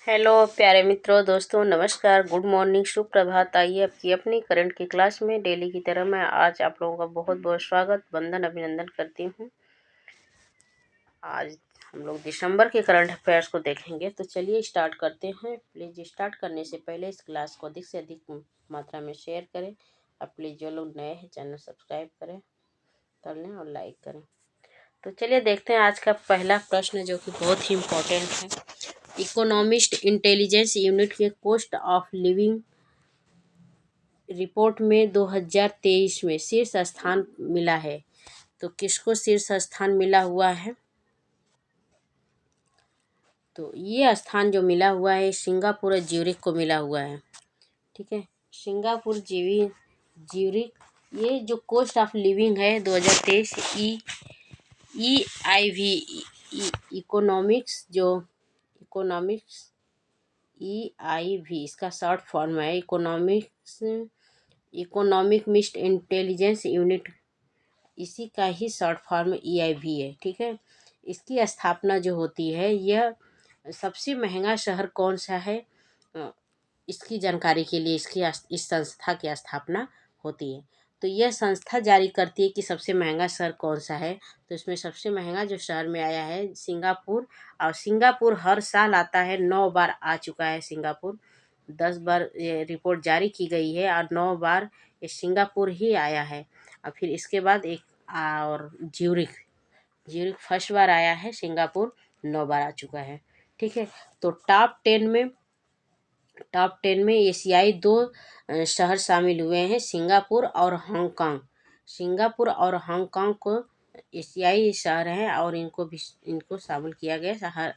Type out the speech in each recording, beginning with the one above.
Hello प्यारे मित्रों, दोस्तों, नमस्कार, गुड मॉर्निंग, सुप्रभात। आइए आपकी अपनी करंट की क्लास में डेली की तरह मैं आज आप लोगों का बहुत बहुत स्वागत, वंदन, अभिनंदन करती हूँ। आज हम लोग दिसंबर के करंट अफेयर्स को देखेंगे, तो चलिए स्टार्ट करते हैं। प्लीज़ स्टार्ट करने से पहले इस क्लास को अधिक से अधिक मात्रा में शेयर करें और प्लीज़ जो लोग नए हैं चैनल सब्सक्राइब कर लें और लाइक करें। तो चलिए देखते हैं आज का पहला प्रश्न, जो कि बहुत ही इम्पोर्टेंट है। इकोनॉमिस्ट इंटेलिजेंस यूनिट के कॉस्ट ऑफ लिविंग रिपोर्ट में 2023 में शीर्ष स्थान मिला है। तो किसको शीर्ष स्थान मिला हुआ है? तो ये स्थान जो मिला हुआ है सिंगापुर और ज्यूरिख को मिला हुआ है। ठीक है, सिंगापुर, ज्यूरिख। ये जो कॉस्ट ऑफ लिविंग है 2023 EIV इकोनॉमिक्स EIV इसका शॉर्ट फॉर्म है। इकोनॉमिक मिस्ट इंटेलिजेंस यूनिट, इसी का ही शॉर्ट फॉर्म EIV है। ठीक है, इसकी स्थापना जो होती है, यह सबसे महंगा शहर कौन सा है, इसकी जानकारी के लिए इस संस्था की स्थापना होती है। तो यह संस्था जारी करती है कि सबसे महंगा शहर कौन सा है। तो इसमें सबसे महंगा जो शहर में आया है सिंगापुर, और सिंगापुर हर साल आता है। 9 बार आ चुका है सिंगापुर। 10 बार ये रिपोर्ट जारी की गई है और 9 बार ये सिंगापुर ही आया है। और फिर इसके बाद एक और ज्यूरिख फर्स्ट बार आया है, सिंगापुर 9 बार आ चुका है। ठीक है, तो टॉप 10 में एशियाई 2 शहर शामिल हुए हैं, सिंगापुर और हांगकांग। सिंगापुर और हांगकांग को एशियाई शहर हैं और इनको शामिल किया गया है।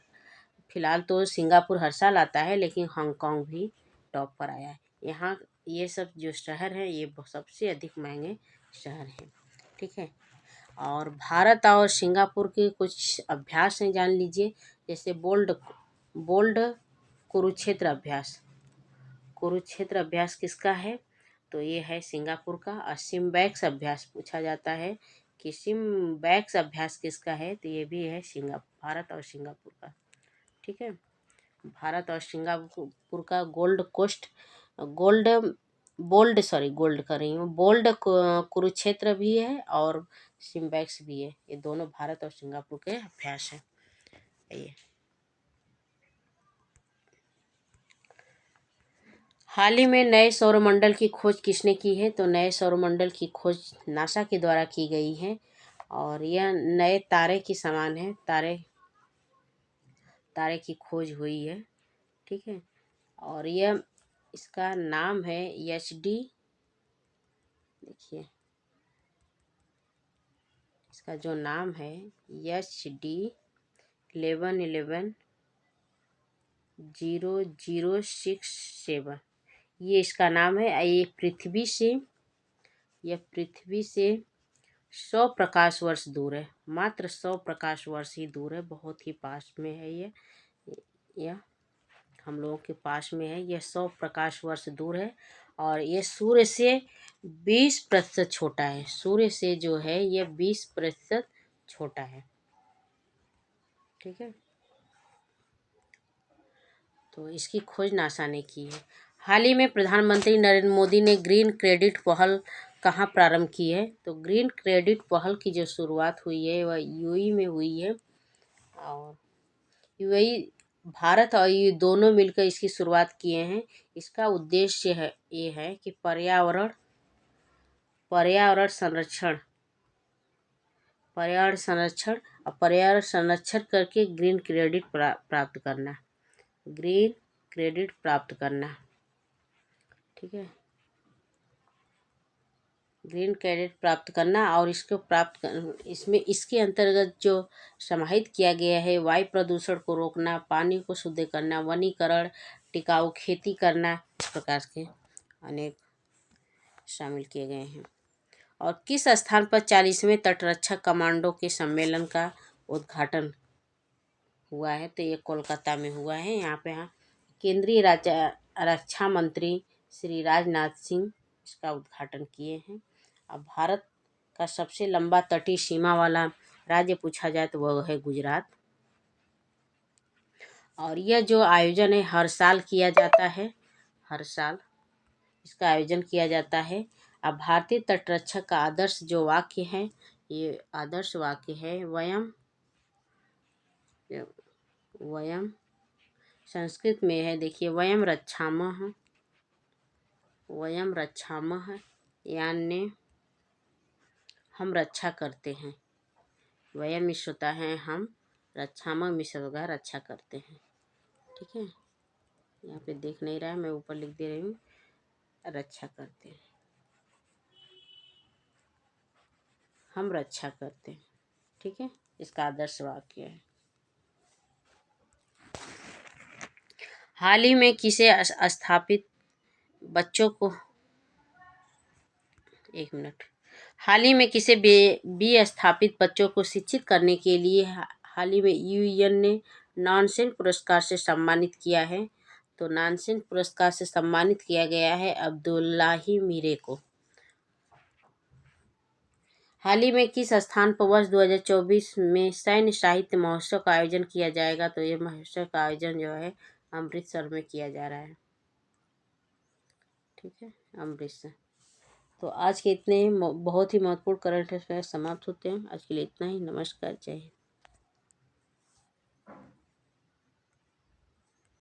फिलहाल तो सिंगापुर हर साल आता है, लेकिन हांगकांग भी टॉप पर आया है। यहाँ ये सब जो शहर हैं ये सबसे अधिक महंगे शहर हैं। ठीक है, और भारत और सिंगापुर के कुछ अभ्यास हैं, जान लीजिए। जैसे बोल्ड कुरुक्षेत्र अभ्यास किसका है? तो ये है सिंगापुर का। और सिम्बैक्स अभ्यास पूछा जाता है कि सिम्बैक्स अभ्यास किसका है? तो ये भी है भारत और सिंगापुर का। ठीक है, भारत और सिंगापुर का बोल्ड कुरुक्षेत्र भी है और सिम्बैक्स भी है। ये दोनों भारत और सिंगापुर के अभ्यास हैं। ये हाल ही में नए सौरमंडल की खोज किसने की है? तो नए सौरमंडल की खोज नासा के द्वारा की गई है और यह नए तारे के समान है। तारे की खोज हुई है। ठीक है, और यह इसका नाम है HD। देखिए, इसका जो नाम है HD 11110067, ये इसका नाम है। यह पृथ्वी से 100 प्रकाश वर्ष दूर है। मात्र 100 प्रकाश वर्ष ही दूर है, बहुत ही पास में है। यह हम लोगों के पास में है। यह 100 प्रकाश वर्ष दूर है और ये सूर्य से 20% छोटा है। सूर्य से जो है यह 20% छोटा है। ठीक है, तो इसकी खोज नासा ने की है। हाल ही में प्रधानमंत्री नरेंद्र मोदी ने ग्रीन क्रेडिट पहल कहाँ प्रारंभ की है? तो ग्रीन क्रेडिट पहल की जो शुरुआत हुई है वह UAE में हुई है। और UAE, भारत और ये दोनों मिलकर इसकी शुरुआत किए हैं। इसका उद्देश्य ये है कि पर्यावरण संरक्षण करके ग्रीन क्रेडिट प्राप्त करना। ठीक है, ग्रीन क्रेडिट प्राप्त करना। और इसके अंतर्गत जो समाहित किया गया है, वायु प्रदूषण को रोकना, पानी को शुद्ध करना, वनीकरण, टिकाऊ खेती करना, इस प्रकार के अनेक शामिल किए गए हैं। और किस स्थान पर 40वें तटरक्षक कमांडो के सम्मेलन का उद्घाटन हुआ है? तो ये कोलकाता में हुआ है। यहाँ पे केंद्रीय रक्षा मंत्री श्री राजनाथ सिंह इसका उद्घाटन किए हैं। अब भारत का सबसे लंबा तटीय सीमा वाला राज्य पूछा जाए तो वह है गुजरात। और यह जो आयोजन है हर साल किया जाता है, हर साल इसका आयोजन किया जाता है। अब भारतीय तटरक्षक का आदर्श जो वाक्य है, ये आदर्श वाक्य है, वयम वयम संस्कृत में है, देखिए, वयम रक्षामः, यानी हम रक्षा करते हैं। वयम मिश्र होता है हम, रक्षामः मिश्र होगा रक्षा करते हैं। ठीक है, यहाँ पे देख नहीं रहा है, मैं ऊपर लिख दे रही हूँ, रक्षा करते हैं, हम रक्षा करते हैं। ठीक है, इसका आदर्श वाक्य है। हाल ही में किसे स्थापित बच्चों को, एक मिनट, हाल ही में किसे स्थापित बच्चों को शिक्षित करने के लिए हाल ही में यूएन ने नानसेन पुरस्कार से सम्मानित किया है। तो नानसेन पुरस्कार से सम्मानित किया गया है अब्दुल्लाही मीरे को। हाल ही में किस स्थान पर वर्ष 2024 में सैन्य साहित्य महोत्सव का आयोजन किया जाएगा? तो ये महोत्सव का आयोजन जो है अमृतसर में किया जा रहा है। ठीक है, अमृतसर। तो आज के इतने बहुत ही महत्वपूर्ण करंट अफेयर समाप्त होते हैं। आज के लिए इतना ही। नमस्कार, जय हिंद।